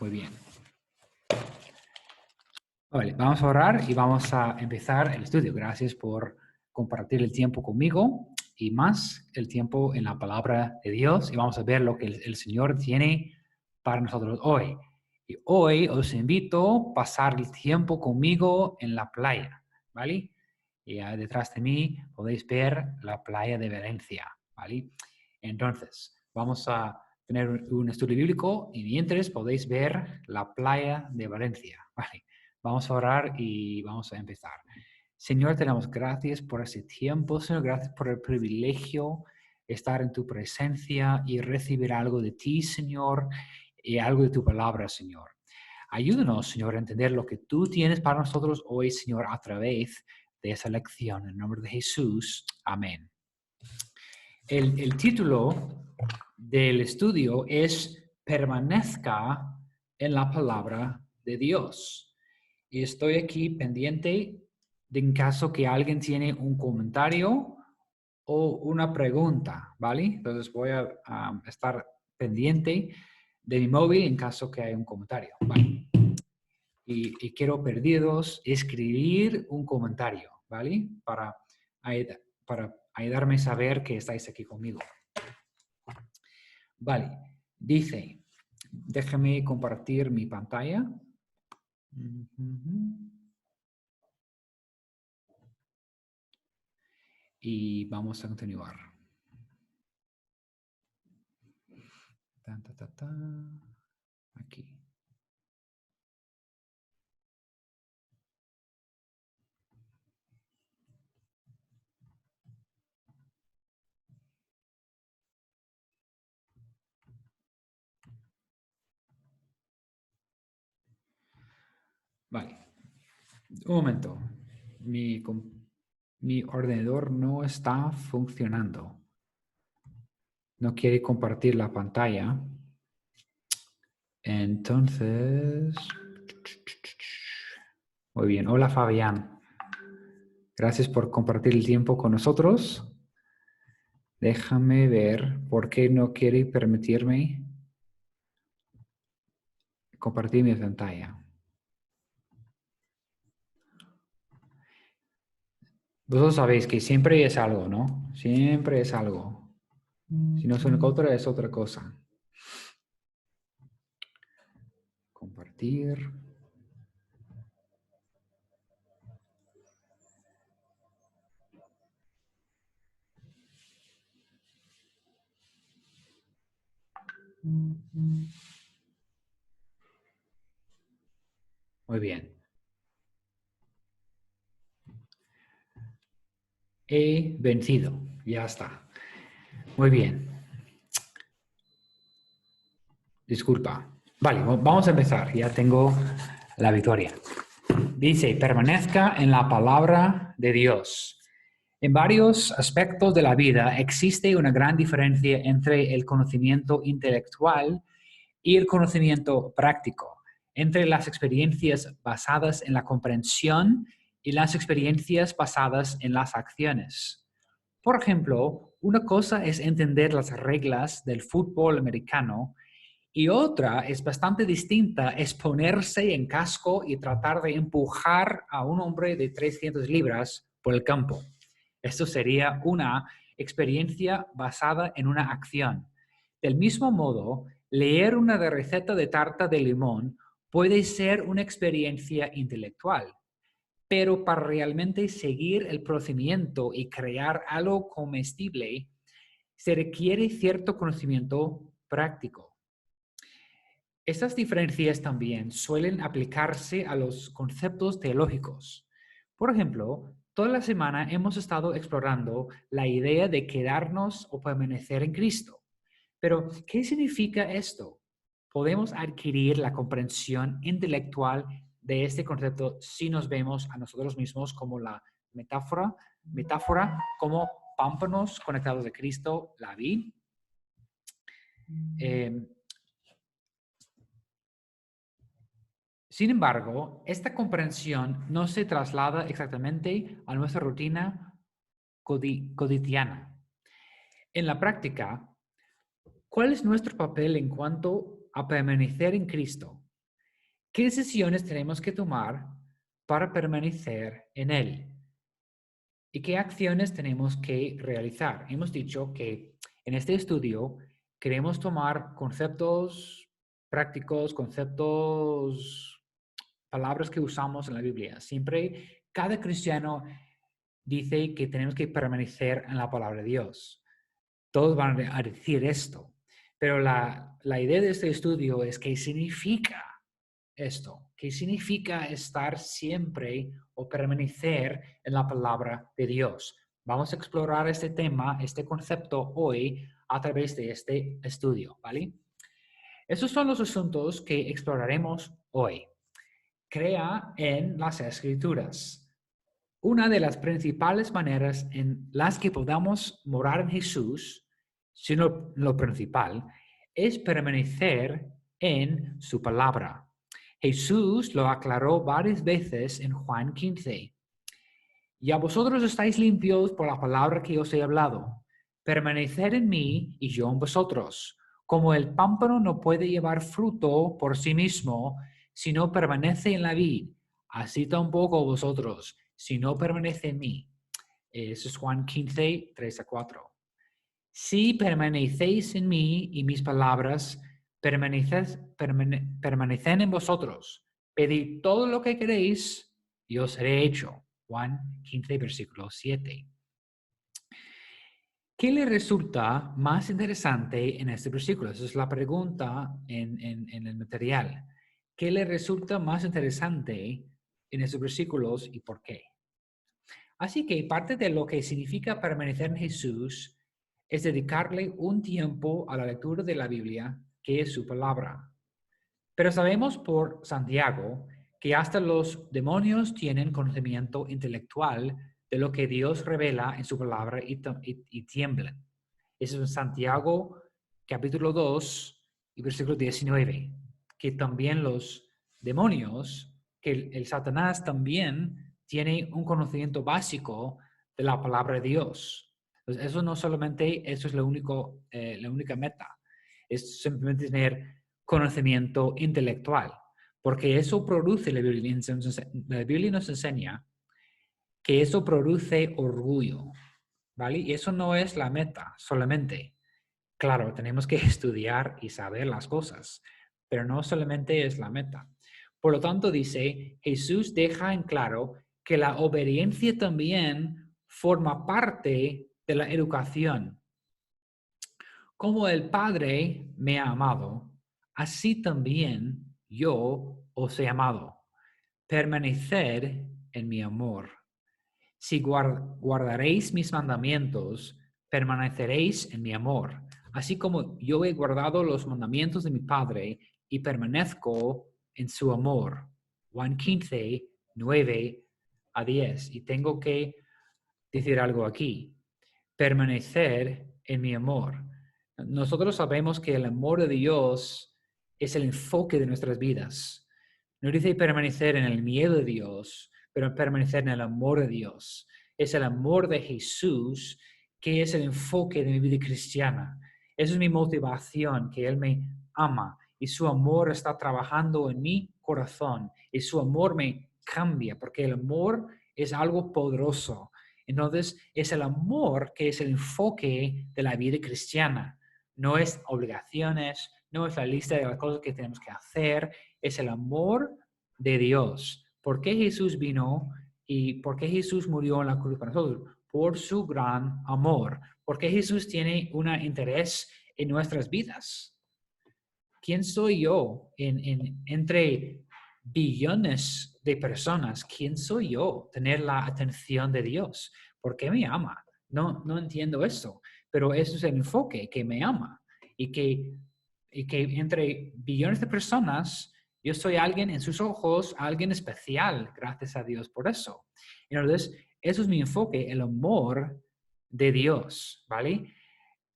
Muy bien. Vale, vamos a orar y vamos a empezar el estudio. Gracias por compartir el tiempo conmigo y más el tiempo en la palabra de Dios. Y vamos a ver lo que el Señor tiene para nosotros hoy. Y hoy os invito a pasar el tiempo conmigo en la playa, ¿vale? Y detrás de mí podéis ver la playa de Valencia, ¿vale? Entonces, vamos a tener un estudio bíblico y mientras podéis ver la playa de Valencia, ¿vale? Vamos a orar y vamos a empezar. Señor, te damos gracias por ese tiempo. Señor, gracias por el privilegio de estar en tu presencia y recibir algo de ti, Señor, y algo de tu palabra, Señor. Ayúdanos, Señor, a entender lo que tú tienes para nosotros hoy, Señor, a través de esa lección. En el nombre de Jesús. Amén. El título del estudio es Permanezca en la palabra de Dios. Y estoy aquí pendiente de en caso que alguien tiene un comentario o una pregunta, ¿vale? Entonces voy a estar pendiente de mi móvil en caso que haya un comentario, ¿vale? Y quiero pediros escribir un comentario, ¿vale? Para ayudarme a saber que estáis aquí conmigo. Vale, dice, déjame compartir mi pantalla. Y vamos a continuar. Aquí. Vale. Un momento. Mi ordenador no está funcionando. No quiere compartir la pantalla. Entonces... Muy bien. Hola, Fabián. Gracias por compartir el tiempo con nosotros. Déjame ver por qué no quiere permitirme compartir mi pantalla. Vosotros sabéis que siempre es algo, ¿no? Siempre es algo. Si no es una cosa, es otra cosa. Compartir. Muy bien. He vencido. Ya está. Muy bien. Disculpa. Vale, vamos a empezar. Ya tengo la victoria. Dice, permanezca en la palabra de Dios. En varios aspectos de la vida existe una gran diferencia entre el conocimiento intelectual y el conocimiento práctico, entre las experiencias basadas en la comprensión y las experiencias basadas en las acciones. Por ejemplo, una cosa es entender las reglas del fútbol americano y otra es bastante distinta, es ponerse en casco y tratar de empujar a un hombre de 300 libras por el campo. Esto sería una experiencia basada en una acción. Del mismo modo, leer una receta de tarta de limón puede ser una experiencia intelectual, pero para realmente seguir el procedimiento y crear algo comestible, se requiere cierto conocimiento práctico. Estas diferencias también suelen aplicarse a los conceptos teológicos. Por ejemplo, toda la semana hemos estado explorando la idea de quedarnos o permanecer en Cristo. Pero, ¿qué significa esto? Podemos adquirir la comprensión intelectual de este concepto si nos vemos a nosotros mismos como la metáfora como pámpanos conectados a Cristo, la vid. Sin embargo, esta comprensión no se traslada exactamente a nuestra rutina cotidiana. En la práctica, ¿cuál es nuestro papel en cuanto a permanecer en Cristo? ¿Qué decisiones tenemos que tomar para permanecer en Él? ¿Y qué acciones tenemos que realizar? Hemos dicho que en este estudio queremos tomar conceptos prácticos, conceptos, palabras que usamos en la Biblia. Siempre, cada cristiano dice que tenemos que permanecer en la palabra de Dios. Todos van a decir esto. Pero la idea de este estudio es qué significa esto, qué significa estar siempre o permanecer en la palabra de Dios. Vamos a explorar este tema, este concepto hoy a través de este estudio, ¿vale? Esos son los asuntos que exploraremos hoy. Crea en las Escrituras. Una de las principales maneras en las que podamos morar en Jesús, sino lo principal, es permanecer en su palabra. Jesús lo aclaró varias veces en Juan 15. Ya vosotros estáis limpios por la palabra que os he hablado. Permaneced en mí y yo en vosotros. Como el pámpano no puede llevar fruto por sí mismo si no permanece en la vid, así tampoco vosotros, si no permanece en mí. Eso es Juan 15, 3-4. Si permanecéis en mí y mis palabras permanecen en vosotros, pedid todo lo que queréis y os seré hecho. Juan 15, versículo 7. ¿Qué le resulta más interesante en este versículo? Esa es la pregunta en el material. ¿Qué le resulta más interesante en estos versículos y por qué? Así que parte de lo que significa permanecer en Jesús es dedicarle un tiempo a la lectura de la Biblia, que es su palabra. Pero sabemos por Santiago que hasta los demonios tienen conocimiento intelectual de lo que Dios revela en su palabra y tiemblan. Eso es en Santiago capítulo 2 y versículo 19, que también los demonios, que el Satanás también tiene un conocimiento básico de la palabra de Dios. Entonces, eso no solamente, eso es la única meta, es simplemente tener conocimiento intelectual, porque eso produce, la Biblia nos enseña que eso produce orgullo, ¿vale? Y eso no es la meta solamente. Claro, tenemos que estudiar y saber las cosas, pero no solamente es la meta. Por lo tanto, dice, Jesús deja en claro que la obediencia también forma parte de la educación. Como el Padre me ha amado, así también yo os he amado. Permaneced en mi amor. Si guardaréis mis mandamientos, permaneceréis en mi amor, así como yo he guardado los mandamientos de mi Padre y permanezco en su amor. Juan 15, 9-10. Y tengo que decir algo aquí. Permanecer en mi amor. Nosotros sabemos que el amor de Dios es el enfoque de nuestras vidas. No dice permanecer en el miedo de Dios, pero permanecer en el amor de Dios. Es el amor de Jesús que es el enfoque de mi vida cristiana. Esa es mi motivación, que Él me ama y su amor está trabajando en mi corazón y su amor me cambia porque el amor es algo poderoso. Entonces, es el amor que es el enfoque de la vida cristiana. No es obligaciones, no es la lista de las cosas que tenemos que hacer, es el amor de Dios. ¿Por qué Jesús vino y por qué Jesús murió en la cruz para nosotros? Por su gran amor. Porque Jesús tiene un interés en nuestras vidas. ¿Quién soy yo entre billones de personas? ¿Quién soy yo tener la atención de Dios? ¿Por qué me ama? No entiendo eso, pero eso es el enfoque, que me ama y que entre billones de personas yo soy alguien en sus ojos, alguien especial, gracias a Dios por eso. Entonces, eso es mi enfoque, el amor de Dios, ¿vale?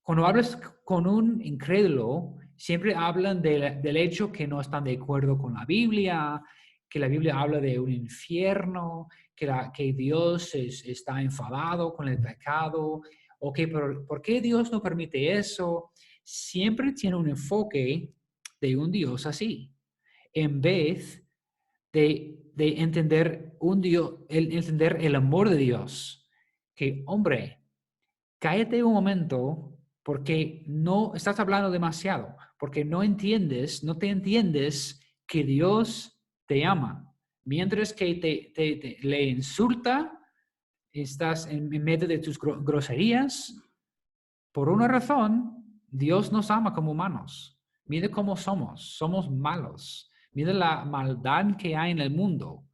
Cuando hablas con un incrédulo, siempre hablan del hecho que no están de acuerdo con la Biblia, que la Biblia habla de un infierno, que Dios está enfadado con el pecado, o que por qué Dios no permite eso. Siempre tiene un enfoque de un Dios así, en vez de entender entender el amor de Dios. Que, hombre, cállate un momento porque no estás hablando demasiado, porque no te entiendes que Dios te ama. Mientras que le insulta, estás en medio de tus groserías. Por una razón, Dios nos ama como humanos. Mire cómo somos malos. Mire la maldad que hay en el mundo.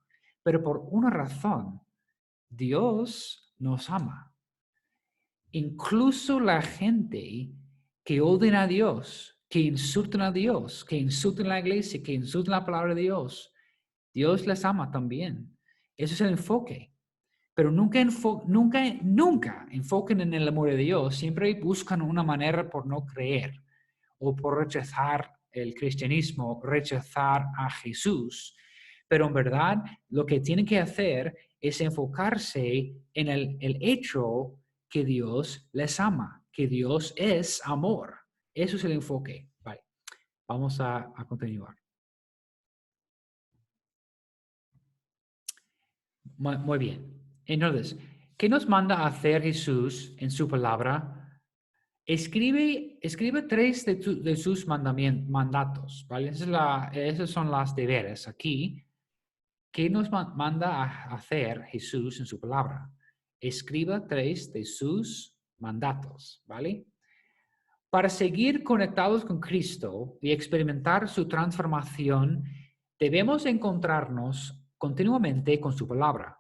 Pero por una razón, Dios nos ama. Incluso la gente que odian a Dios, que insultan a Dios, que insultan la iglesia, que insultan la palabra de Dios, Dios les ama también. Ese es el enfoque. Pero nunca enfoquen en el amor de Dios. Siempre buscan una manera por no creer o por rechazar el cristianismo, rechazar a Jesús. Pero en verdad, lo que tienen que hacer es enfocarse en el hecho que Dios les ama, que Dios es amor. Eso es el enfoque. Vale, vamos a continuar. Muy bien. Entonces, ¿qué nos manda a hacer Jesús en su palabra? Escribe 3 de sus mandatos, ¿vale? Esos son las deberes aquí. ¿Qué nos manda a hacer Jesús en su palabra? Escriba 3 de sus mandatos, ¿vale? Para seguir conectados con Cristo y experimentar su transformación, debemos encontrarnos continuamente con su palabra.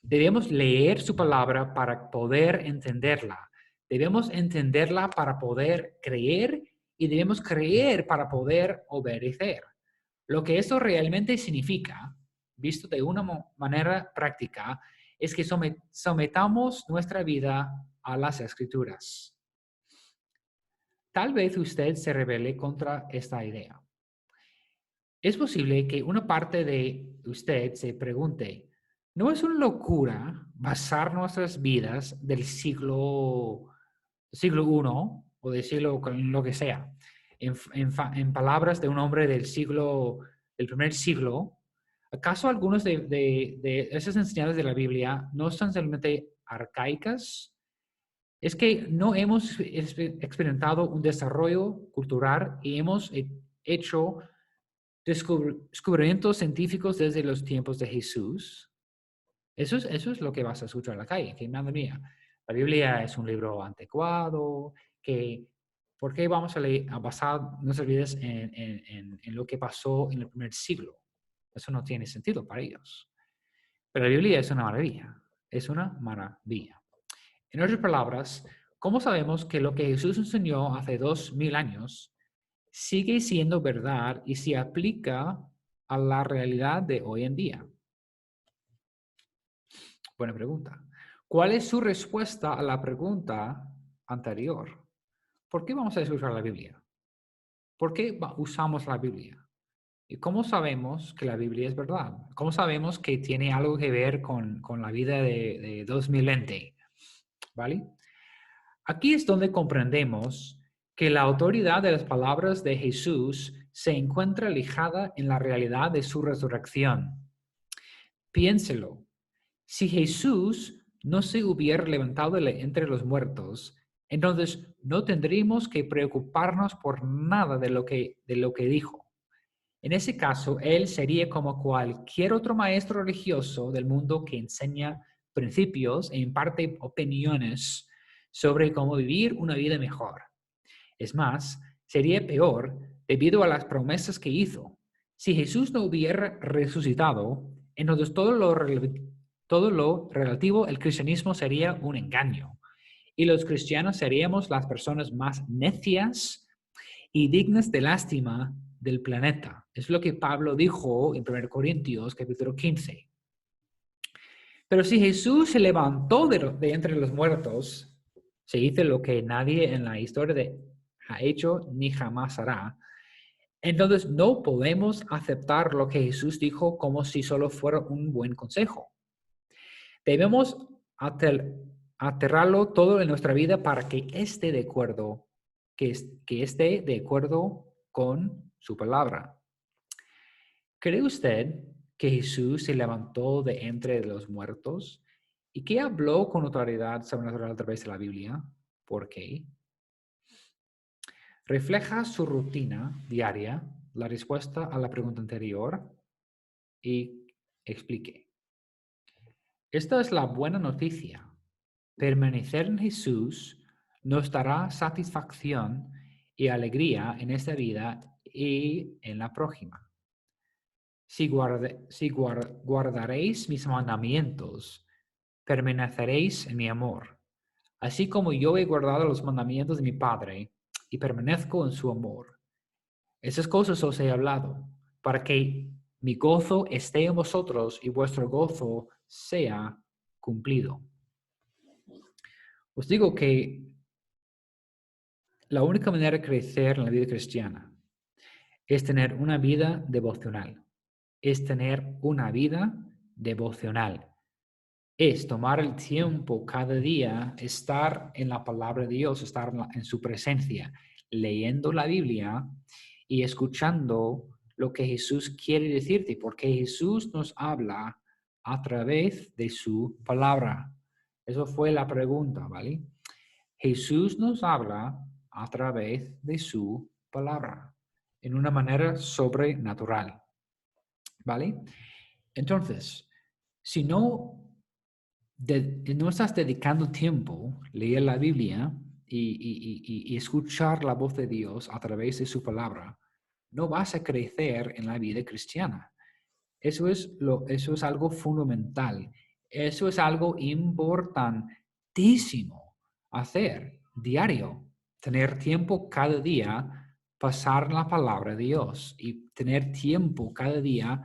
Debemos leer su palabra para poder entenderla. Debemos entenderla para poder creer y debemos creer para poder obedecer. Lo que eso realmente significa, visto de una manera práctica, es que sometamos nuestra vida a las Escrituras. Tal vez usted se rebele contra esta idea. Es posible que una parte de usted se pregunte, ¿no es una locura basar nuestras vidas del siglo I o del siglo lo que sea, en palabras de un hombre del primer siglo? ¿Acaso algunas de esas enseñanzas de la Biblia no son solamente arcaicas? Es que no hemos experimentado un desarrollo cultural y hemos hecho descubrimientos científicos desde los tiempos de Jesús. Eso es lo que vas a escuchar en la calle, que madre mía, la Biblia es un libro anticuado, que ¿por qué vamos a basar nuestras vidas en lo que pasó en el primer siglo? Eso no tiene sentido para ellos. Pero la Biblia es una maravilla, es una maravilla. En otras palabras, ¿cómo sabemos que lo que Jesús enseñó hace 2000 años sigue siendo verdad y se aplica a la realidad de hoy en día? Buena pregunta. ¿Cuál es su respuesta a la pregunta anterior? ¿Por qué vamos a escuchar la Biblia? ¿Por qué usamos la Biblia? ¿Y cómo sabemos que la Biblia es verdad? ¿Cómo sabemos que tiene algo que ver con la vida de 2020? ¿Vale? Aquí es donde comprendemos que la autoridad de las palabras de Jesús se encuentra lijada en la realidad de su resurrección. Piénselo. Si Jesús no se hubiera levantado entre los muertos, entonces no tendríamos que preocuparnos por nada de lo que dijo. En ese caso, él sería como cualquier otro maestro religioso del mundo que enseña principios e imparte opiniones sobre cómo vivir una vida mejor. Es más, sería peor debido a las promesas que hizo. Si Jesús no hubiera resucitado, entonces todo lo relativo al cristianismo sería un engaño. Y los cristianos seríamos las personas más necias y dignas de lástima del planeta. Es lo que Pablo dijo en 1 Corintios capítulo 15. Pero si Jesús se levantó de entre los muertos, se dice lo que nadie en la historia ha hecho ni jamás hará, entonces no podemos aceptar lo que Jesús dijo como si solo fuera un buen consejo. Debemos aterrarlo todo en nuestra vida para que esté de acuerdo, que esté de acuerdo con su palabra. ¿Cree usted que Jesús se levantó de entre los muertos y que habló con autoridad sobrenatural a través de la Biblia. ¿Por qué? Refleja su rutina diaria, la respuesta a la pregunta anterior y explique. Esta es la buena noticia. Permanecer en Jesús nos dará satisfacción y alegría en esta vida y en la próxima. Si guardaréis mis mandamientos, permaneceréis en mi amor, así como yo he guardado los mandamientos de mi Padre y permanezco en su amor. Esas cosas os he hablado, para que mi gozo esté en vosotros y vuestro gozo sea cumplido. Os digo que la única manera de crecer en la vida cristiana es tener una vida devocional. Es tener una vida devocional. Es tomar el tiempo cada día, estar en la palabra de Dios, estar en su presencia, leyendo la Biblia y escuchando lo que Jesús quiere decirte, porque Jesús nos habla a través de su palabra. Eso fue la pregunta, ¿vale? Jesús nos habla a través de su palabra, en una manera sobrenatural, ¿vale? Entonces, si no estás dedicando tiempo a leer la Biblia y escuchar la voz de Dios a través de su palabra, no vas a crecer en la vida cristiana. Eso es algo fundamental. Eso es algo importantísimo hacer diario. Tener tiempo cada día, pasar la palabra de Dios y tener tiempo cada día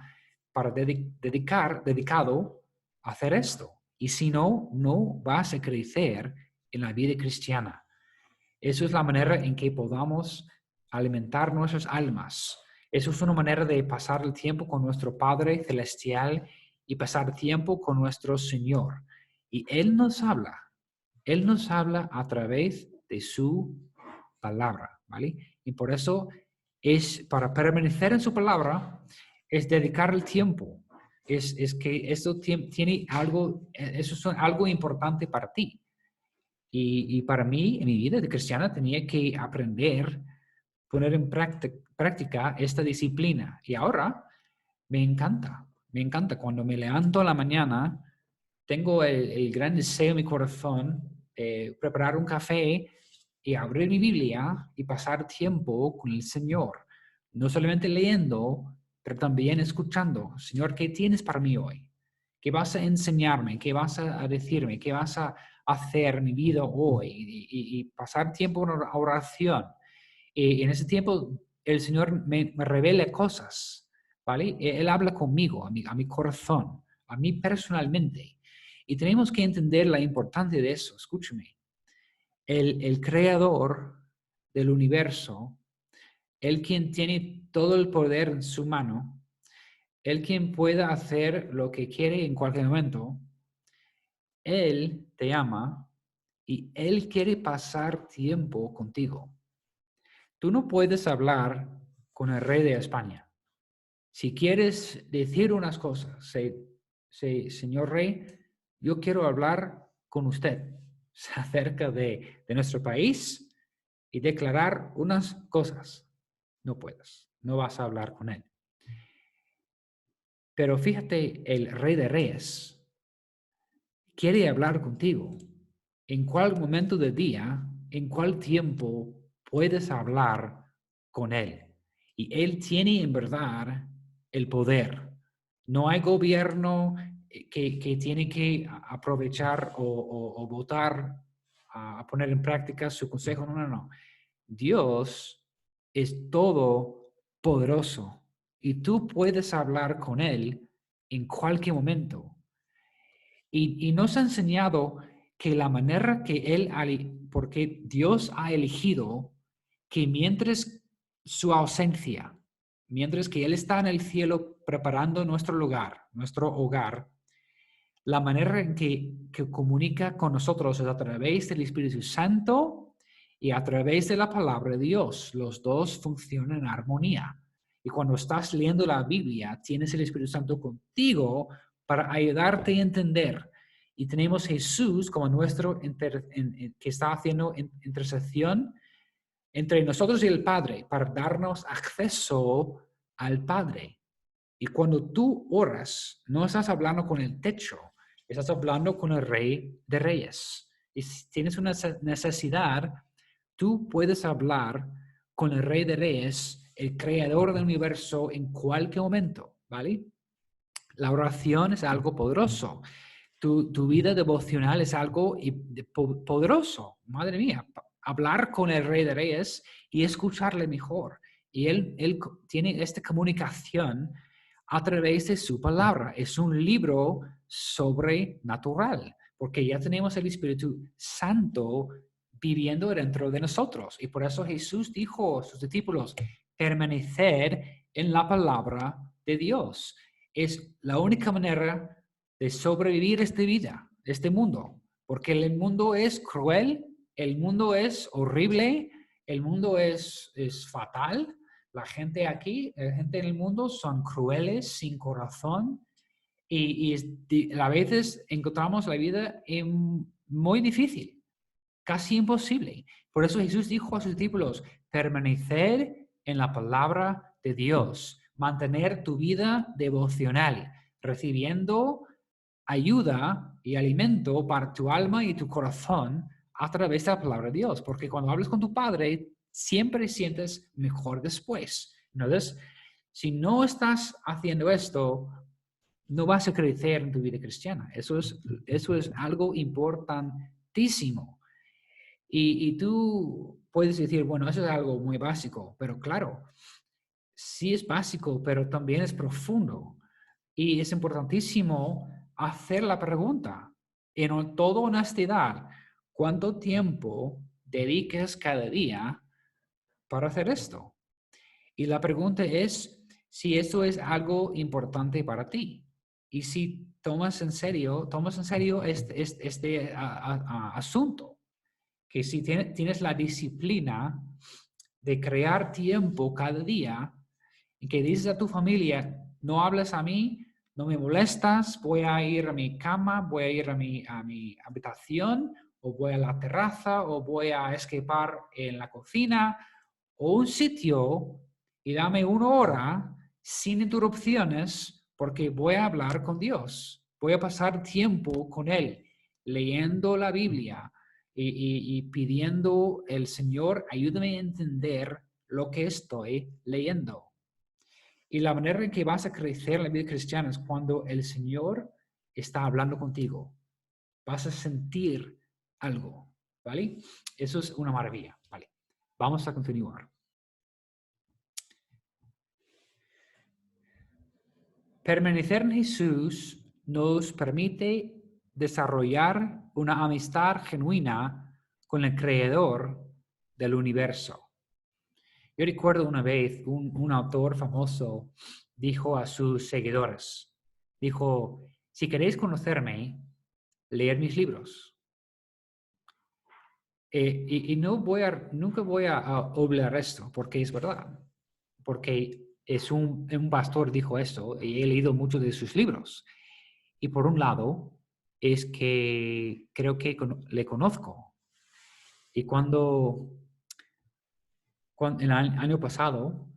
para dedicado a hacer esto. Y si no, no vas a crecer en la vida cristiana. Eso es la manera en que podamos alimentar nuestras almas. Eso es una manera de pasar el tiempo con nuestro Padre Celestial y pasar tiempo con nuestro Señor. Y Él nos habla a través de su palabra, ¿vale? Y por eso para permanecer en su palabra, es dedicar el tiempo. Es que eso tiene algo, eso es algo importante para ti. Y para mí, en mi vida de cristiana, tenía que aprender, poner en práctica esta disciplina. Y ahora me encanta. Cuando me levanto a la mañana, tengo el gran deseo en mi corazón de preparar un café y abrir mi Biblia y pasar tiempo con el Señor. No solamente leyendo, pero también escuchando. Señor, ¿qué tienes para mí hoy? ¿Qué vas a enseñarme? ¿Qué vas a decirme? ¿Qué vas a hacer en mi vida hoy? Y pasar tiempo en oración. Y en ese tiempo el Señor me revela cosas, ¿vale? Él habla conmigo, a mi corazón, a mí personalmente. Y tenemos que entender la importancia de eso. Escúchame. El creador del universo, el quien tiene todo el poder en su mano, el quien pueda hacer lo que quiere en cualquier momento, Él te ama y Él quiere pasar tiempo contigo. Tú no puedes hablar con el rey de España. Si quieres decir unas cosas, señor rey, yo quiero hablar con usted acerca de nuestro país y declarar unas cosas. No puedes, no vas a hablar con él. Pero fíjate, el rey de reyes quiere hablar contigo. ¿En cuál momento del día, en cuál tiempo puedes hablar con él? Y él tiene en verdad el poder. No hay gobierno que tiene que aprovechar o votar a poner en práctica su consejo. No. Dios es todopoderoso y tú puedes hablar con él en cualquier momento. Y nos ha enseñado que la manera que porque Dios ha elegido que mientras su ausencia, mientras que Él está en el cielo preparando nuestro lugar, nuestro hogar, la manera en que comunica con nosotros es a través del Espíritu Santo y a través de la palabra de Dios. Los dos funcionan en armonía. Y cuando estás leyendo la Biblia, tienes el Espíritu Santo contigo para ayudarte a entender. Y tenemos Jesús como nuestro que está haciendo intercesión entre nosotros y el Padre para darnos acceso al Padre. Y cuando tú oras, no estás hablando con el techo, estás hablando con el Rey de Reyes. Y si tienes una necesidad, tú puedes hablar con el Rey de Reyes, el Creador del universo, en cualquier momento, ¿vale? La oración es algo poderoso. Tu vida devocional es algo poderoso. Madre mía, hablar con el Rey de Reyes y escucharle mejor. Y él tiene esta comunicación a través de su palabra. Es un libro sobrenatural, porque ya tenemos el Espíritu Santo viviendo dentro de nosotros. Y por eso Jesús dijo a sus discípulos, permanecer en la palabra de Dios. Es la única manera de sobrevivir esta vida, este mundo, porque el mundo es cruel, el mundo es horrible, el mundo es fatal. La gente aquí, la gente en el mundo son crueles, sin corazón, y a veces encontramos la vida muy difícil, casi imposible. Por eso Jesús dijo a sus discípulos, permanecer en la palabra de Dios, mantener tu vida devocional, recibiendo ayuda y alimento para tu alma y tu corazón a través de la palabra de Dios. Porque cuando hablas con tu Padre, siempre sientes mejor después. Entonces, si no estás haciendo esto, no vas a crecer en tu vida cristiana. Eso es algo importantísimo. Y tú puedes decir, bueno, eso es algo muy básico, pero claro, sí es básico, pero también es profundo. Y es importantísimo hacer la pregunta, en toda honestidad, ¿cuánto tiempo dedicas cada día para hacer esto? Y la pregunta es si esto es algo importante para ti. Y si tomas en serio este asunto, que si tienes la disciplina de crear tiempo cada día y que dices a tu familia, no hables a mí, no me molestas, voy a ir a mi cama, voy a ir a mi habitación, o voy a la terraza, o voy a escapar en la cocina, o un sitio, y dame 1 hora sin interrupciones, porque voy a hablar con Dios. Voy a pasar tiempo con Él, leyendo la Biblia y pidiendo el Señor, ayúdame a entender lo que estoy leyendo. Y la manera en que vas a crecer en la vida cristiana es cuando el Señor está hablando contigo. Vas a sentir algo, ¿vale? Eso es una maravilla, ¿vale? Vamos a continuar. Permanecer en Jesús nos permite desarrollar una amistad genuina con el Creador del universo. Yo recuerdo una vez un autor famoso dijo a sus seguidores, dijo, si queréis conocerme, leed mis libros. Y nunca voy a obviar esto, porque es verdad. Porque un pastor dijo esto, y he leído muchos de sus libros. Y por un lado, es que creo que le conozco. Y cuando el año pasado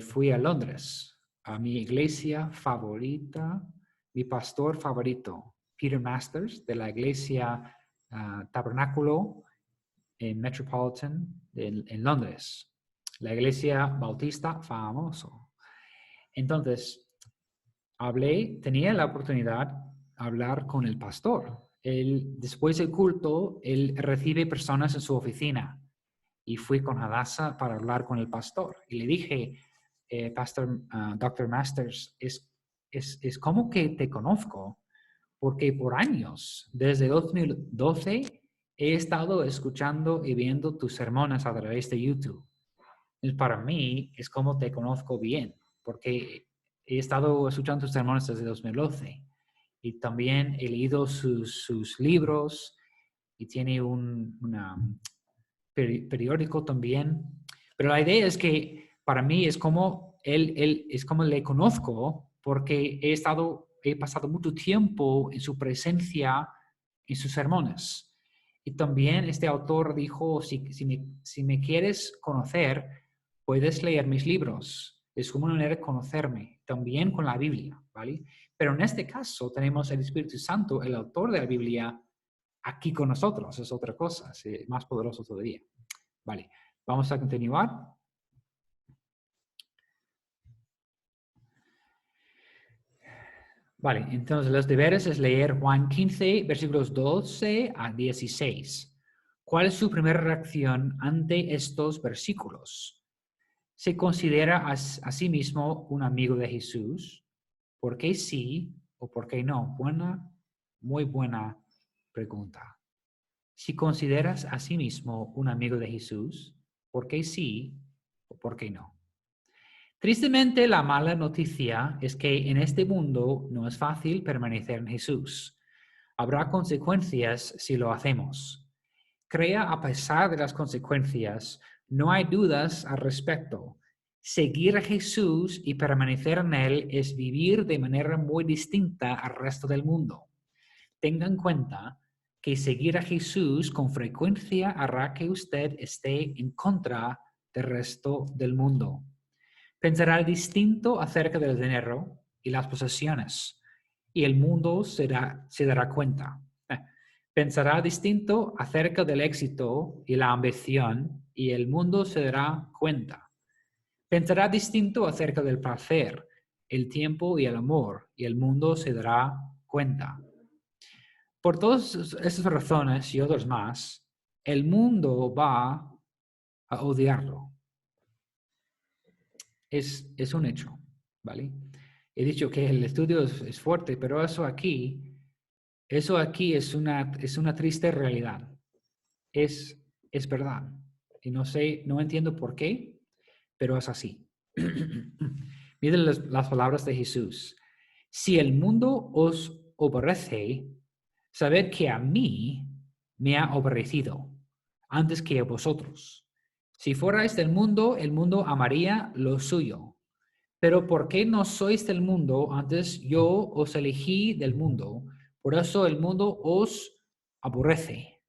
fui a Londres, a mi iglesia favorita, mi pastor favorito, Peter Masters, de la iglesia Tabernáculo en Metropolitan en Londres, la iglesia bautista famoso. Entonces, tenía la oportunidad de hablar con el pastor. Después del culto, él recibe personas en su oficina y fui con Hadassah para hablar con el pastor. Y le dije, Pastor, Dr. Masters, es como que te conozco, porque por años, desde 2012, he estado escuchando y viendo tus sermones a través de YouTube. Y para mí es como te conozco bien, porque he estado escuchando tus sermones desde 2012 y también he leído sus libros y tiene un periódico también. Pero la idea es que para mí es como él es como le conozco porque he pasado mucho tiempo en su presencia, en sus sermones. Y también este autor dijo, si me quieres conocer, puedes leer mis libros. Es como una manera de conocerme, también con la Biblia, ¿vale? Pero en este caso tenemos el Espíritu Santo, el autor de la Biblia, aquí con nosotros. Es otra cosa, es más poderoso todavía. Vale, vamos a continuar. Vale, entonces los deberes es leer Juan 15, versículos 12 a 16. ¿Cuál es su primera reacción ante estos versículos? ¿Se considera a sí mismo un amigo de Jesús? ¿Por qué sí o por qué no? Muy buena pregunta. Si consideras a sí mismo un amigo de Jesús, ¿por qué sí o por qué no? Tristemente, la mala noticia es que en este mundo no es fácil permanecer en Jesús. Habrá consecuencias si lo hacemos. Crea a pesar de las consecuencias, no hay dudas al respecto. Seguir a Jesús y permanecer en Él es vivir de manera muy distinta al resto del mundo. Tenga en cuenta que seguir a Jesús con frecuencia hará que usted esté en contra del resto del mundo. Pensará distinto acerca del dinero y las posesiones, y el mundo se dará cuenta. Pensará distinto acerca del éxito y la ambición, y el mundo se dará cuenta. Pensará distinto acerca del placer, el tiempo y el amor, y el mundo se dará cuenta. Por todas estas razones y otras más, el mundo va a odiarlo. Es un hecho, ¿vale? He dicho que el estudio es fuerte, pero eso aquí es una triste realidad. Es verdad. Y no entiendo por qué, pero es así. Miren las palabras de Jesús. Si el mundo os aborrece, sabed que a mí me ha aborrecido antes que a vosotros. Si fuerais del mundo, el mundo amaría lo suyo. Pero ¿por qué no sois del mundo? Antes yo os elegí del mundo. Por eso el mundo os aborrece.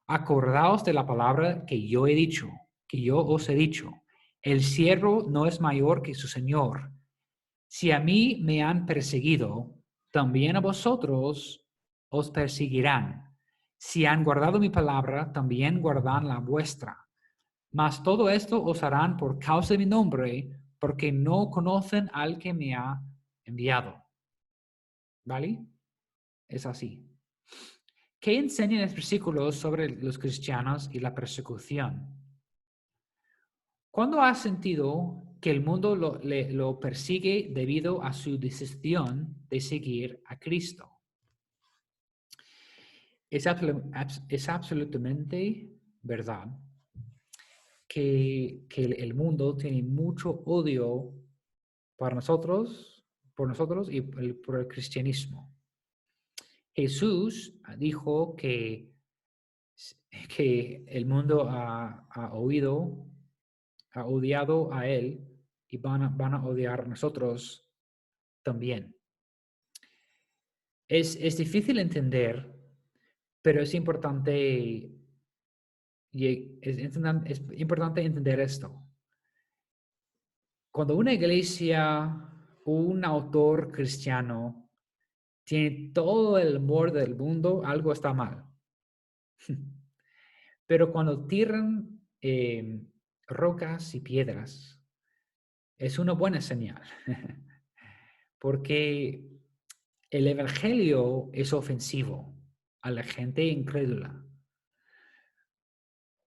Acordaos de la palabra que yo he dicho, que yo os he dicho. El siervo no es mayor que su señor. Si a mí me han perseguido, también a vosotros os perseguirán. Si han guardado mi palabra, también guardan la vuestra. Mas todo esto os harán por causa de mi nombre, porque no conocen al que me ha enviado. ¿Vale? Es así. ¿Qué enseñan los versículos sobre los cristianos y la persecución? ¿Cuándo has sentido que el mundo lo persigue debido a su decisión de seguir a Cristo? Es absolutamente verdad que el mundo tiene mucho odio para nosotros, por nosotros y por el cristianismo. Jesús dijo que el mundo ha odiado a él y van a odiar a nosotros también. Es difícil entender, pero es importante entender esto. Cuando una iglesia, un autor cristiano, tiene todo el amor del mundo, algo está mal. Pero cuando tiran rocas y piedras, es una buena señal, porque el evangelio es ofensivo a la gente incrédula.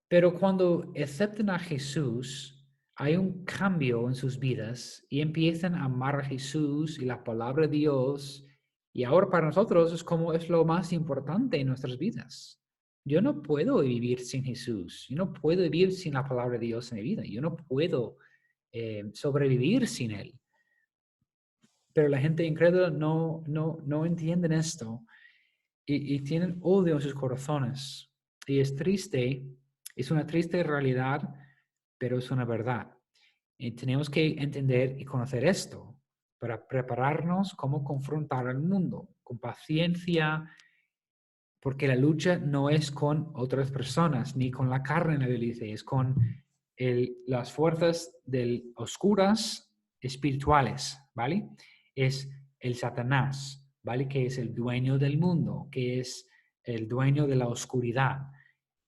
Pero cuando aceptan a Jesús, hay un cambio en sus vidas y empiezan a amar a Jesús y la palabra de Dios. Y ahora para nosotros es lo más importante en nuestras vidas. Yo no puedo vivir sin Jesús. Yo no puedo vivir sin la palabra de Dios en mi vida. Yo no puedo sobrevivir sin Él. Pero la gente incrédula no entienden esto y tienen odio en sus corazones. Y es triste, es una triste realidad, pero es una verdad. Y tenemos que entender y conocer esto para prepararnos cómo confrontar al mundo con paciencia, porque la lucha no es con otras personas, ni con la carne, la Biblia dice, es con las fuerzas oscuras espirituales, ¿vale? Es el Satanás, ¿vale? Que es el dueño del mundo, que es el dueño de la oscuridad.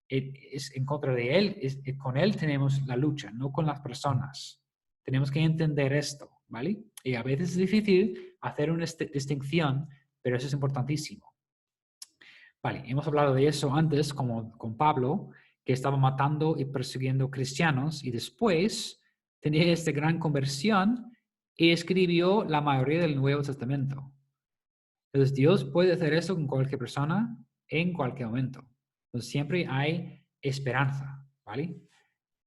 Es en contra de él, con él tenemos la lucha, no con las personas. Tenemos que entender esto, ¿vale? Y a veces es difícil hacer una distinción, pero eso es importantísimo. Vale, hemos hablado de eso antes, como con Pablo, que estaba matando y persiguiendo cristianos y después tenía esta gran conversión y escribió la mayoría del Nuevo Testamento. Entonces Dios puede hacer eso con cualquier persona en cualquier momento. Entonces siempre hay esperanza, ¿vale?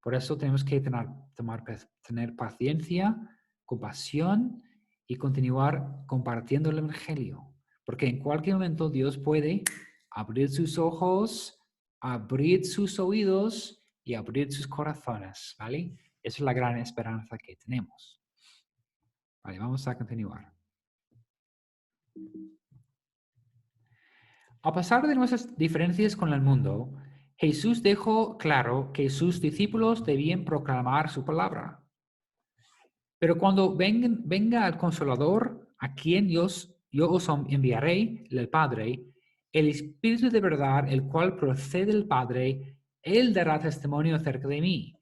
Por eso tenemos que tener paciencia, compasión y continuar compartiendo el Evangelio. Porque en cualquier momento Dios puede abrir sus ojos, abrir sus oídos y abrir sus corazones, ¿vale? Esa es la gran esperanza que tenemos. Vale, vamos a continuar. A pesar de nuestras diferencias con el mundo, Jesús dejó claro que sus discípulos debían proclamar su palabra. Pero cuando venga el Consolador, a quien yo os enviaré, el Padre, el Espíritu de verdad, el cual procede del Padre, Él dará testimonio acerca de mí.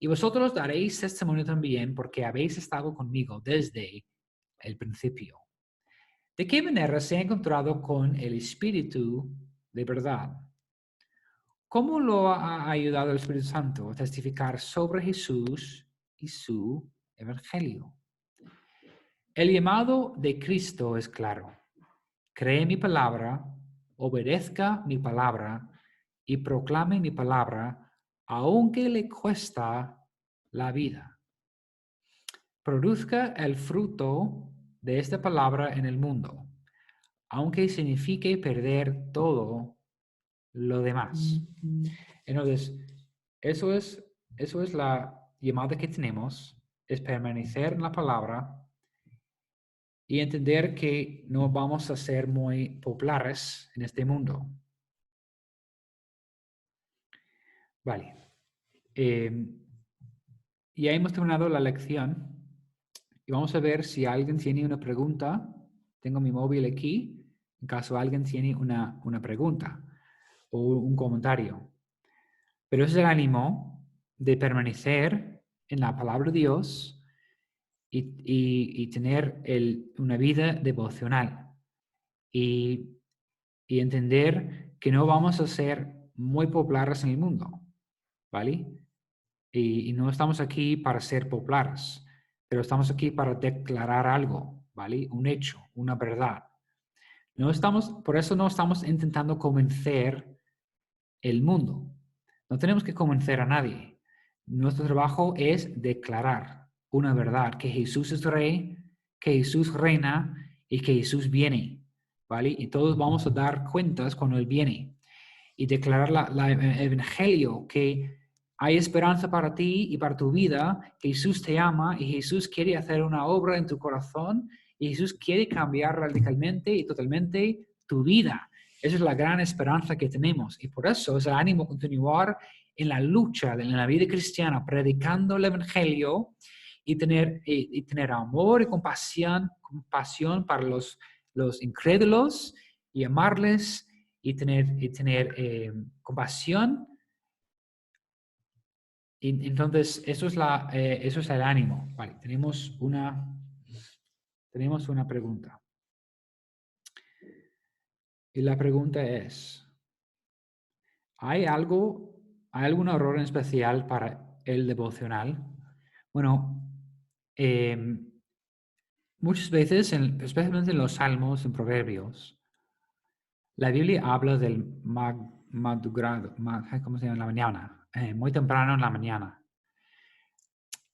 Y vosotros daréis testimonio también, porque habéis estado conmigo desde el principio. ¿De qué manera se ha encontrado con el Espíritu de verdad? ¿Cómo lo ha ayudado el Espíritu Santo a testificar sobre Jesús y su Evangelio? El llamado de Cristo es claro. Cree mi palabra, obedezca mi palabra y proclame mi palabra, aunque le cuesta la vida. Produzca el fruto de esta palabra en el mundo, aunque signifique perder todo lo demás. Entonces, eso es la llamada que tenemos, es permanecer en la palabra y entender que no vamos a ser muy populares en este mundo. Vale. Ya hemos terminado la lección y vamos a ver si alguien tiene una pregunta. Tengo mi móvil aquí, en caso alguien tiene una pregunta o un comentario. Pero ese es el ánimo de permanecer en la palabra de Dios y tener una vida devocional. Y entender que no vamos a ser muy populares en el mundo, ¿vale? Y no estamos aquí para ser populares, pero estamos aquí para declarar algo, ¿vale? Un hecho, una verdad. Por eso no estamos intentando convencer el mundo. No tenemos que convencer a nadie. Nuestro trabajo es declarar una verdad, que Jesús es rey, que Jesús reina y que Jesús viene, ¿vale? Y todos vamos a dar cuentas cuando Él viene. Y declarar el Evangelio, que hay esperanza para ti y para tu vida, que Jesús te ama y Jesús quiere hacer una obra en tu corazón y Jesús quiere cambiar radicalmente y totalmente tu vida. Esa es la gran esperanza que tenemos y por eso es el ánimo continuar en la lucha, en la vida cristiana, predicando el Evangelio y tener amor y compasión para los incrédulos y amarles y tener compasión. Y entonces, eso es el ánimo. Vale, tenemos una pregunta. Y la pregunta es, ¿hay algún error en especial para el devocional? Bueno, muchas veces, especialmente en los salmos, en proverbios, la Biblia habla del madrugado, ¿cómo se llama? En la mañana, muy temprano en la mañana.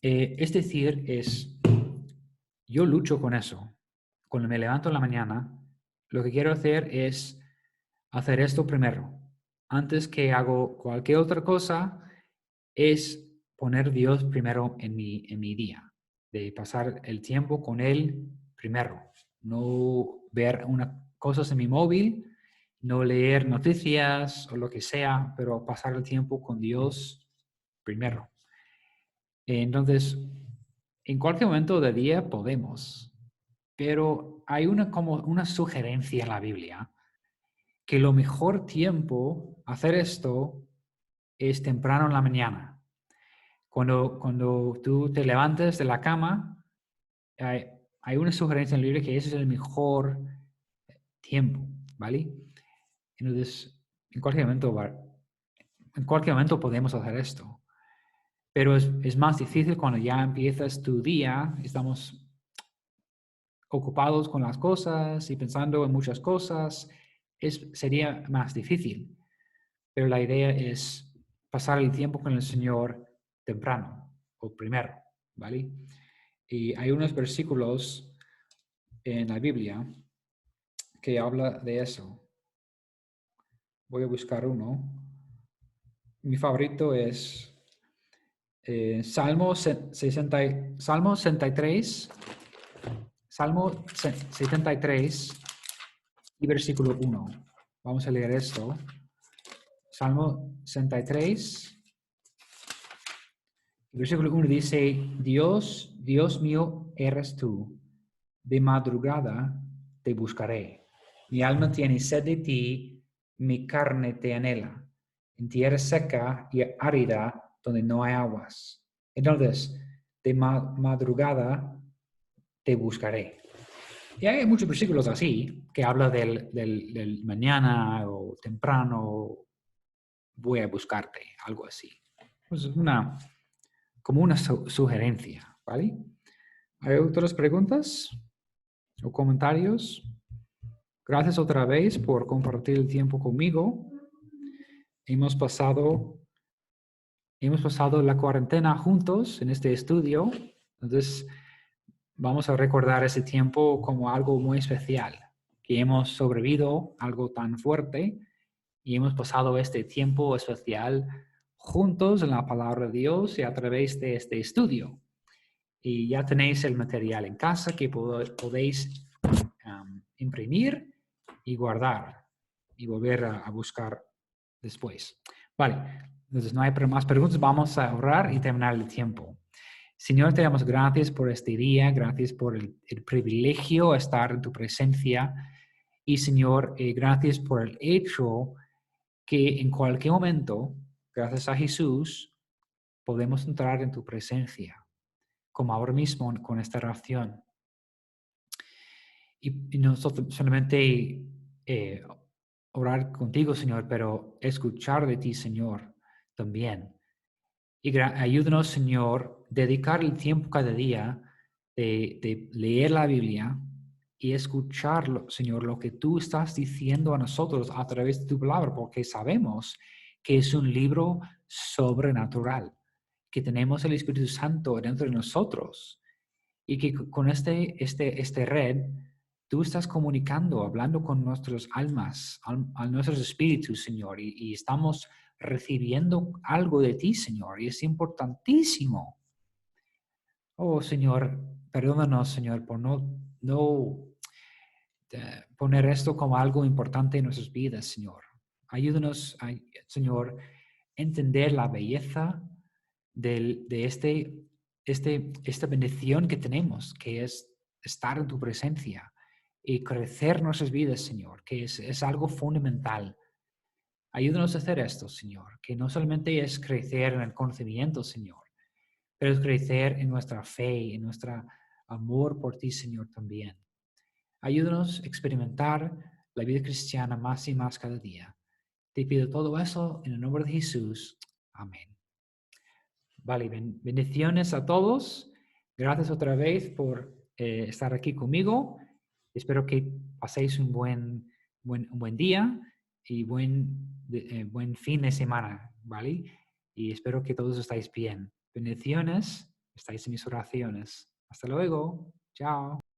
Es decir, yo lucho con eso. Cuando me levanto en la mañana, lo que quiero hacer es hacer esto primero. Antes que hago cualquier otra cosa, es poner Dios primero en mi día, de pasar el tiempo con Él primero, no ver cosas en mi móvil, no leer noticias o lo que sea, pero pasar el tiempo con Dios primero. Entonces, en cualquier momento del día podemos, pero hay como una sugerencia en la Biblia que lo mejor tiempo hacer esto es temprano en la mañana. Cuando tú te levantes de la cama, hay una sugerencia en la Biblia que ese es el mejor tiempo, ¿vale? Entonces, en cualquier momento podemos hacer esto. Pero es más difícil cuando ya empiezas tu día, estamos ocupados con las cosas y pensando en muchas cosas, sería más difícil. Pero la idea es pasar el tiempo con el Señor temprano o primero, ¿vale? Y hay unos versículos en la Biblia que habla de eso. Voy a buscar uno. Mi favorito es Salmo 63, Salmo 73 y versículo 1. Vamos a leer esto. Salmo 63, versículo 1 dice, Dios, Dios mío, eres tú. De madrugada te buscaré. Mi alma tiene sed de ti, mi carne te anhela. En tierra seca y árida donde no hay aguas. Entonces, de madrugada te buscaré. Y hay muchos versículos así que habla del mañana o temprano voy a buscarte, algo así. Pues como una sugerencia, ¿vale? ¿Hay otras preguntas o comentarios? Gracias otra vez por compartir el tiempo conmigo. Hemos pasado la cuarentena juntos en este estudio. Entonces, vamos a recordar ese tiempo como algo muy especial, que hemos sobrevivido algo tan fuerte y hemos pasado este tiempo especial juntos en la palabra de Dios y a través de este estudio. Y ya tenéis el material en casa que podéis imprimir y guardar y volver a buscar después. Vale, entonces no hay más preguntas. Vamos a orar y terminar el tiempo. Señor, te damos gracias por este día, gracias por el privilegio de estar en tu presencia. Y Señor, gracias por el hecho que en cualquier momento, gracias a Jesús, podemos entrar en tu presencia, como ahora mismo con esta oración. Y no solamente orar contigo, Señor, pero escuchar de ti, Señor, también. Y ayúdanos, Señor, dedicar el tiempo cada día de leer la Biblia y escucharlo, Señor, lo que tú estás diciendo a nosotros a través de tu palabra, porque sabemos que es un libro sobrenatural, que tenemos el Espíritu Santo dentro de nosotros y que con este red tú estás comunicando, hablando con nuestras almas, a nuestros espíritus, Señor, y estamos recibiendo algo de ti, Señor, y es importantísimo. Oh, Señor, perdónanos, Señor, por no poner esto como algo importante en nuestras vidas, Señor. Ayúdanos, Señor, entender la belleza de esta bendición que tenemos, que es estar en tu presencia y crecer nuestras vidas, Señor, que es algo fundamental. Ayúdanos a hacer esto, Señor, que no solamente es crecer en el conocimiento, Señor, pero es crecer en nuestra fe, en nuestro amor por ti, Señor, también. Ayúdanos a experimentar la vida cristiana más y más cada día. Te pido todo eso en el nombre de Jesús. Amén. Vale, bendiciones a todos. Gracias otra vez por estar aquí conmigo. Espero que paséis un buen día y buen fin de semana, ¿vale? Y espero que todos estáis bien. Bendiciones, estáis en mis oraciones. Hasta luego. Chao.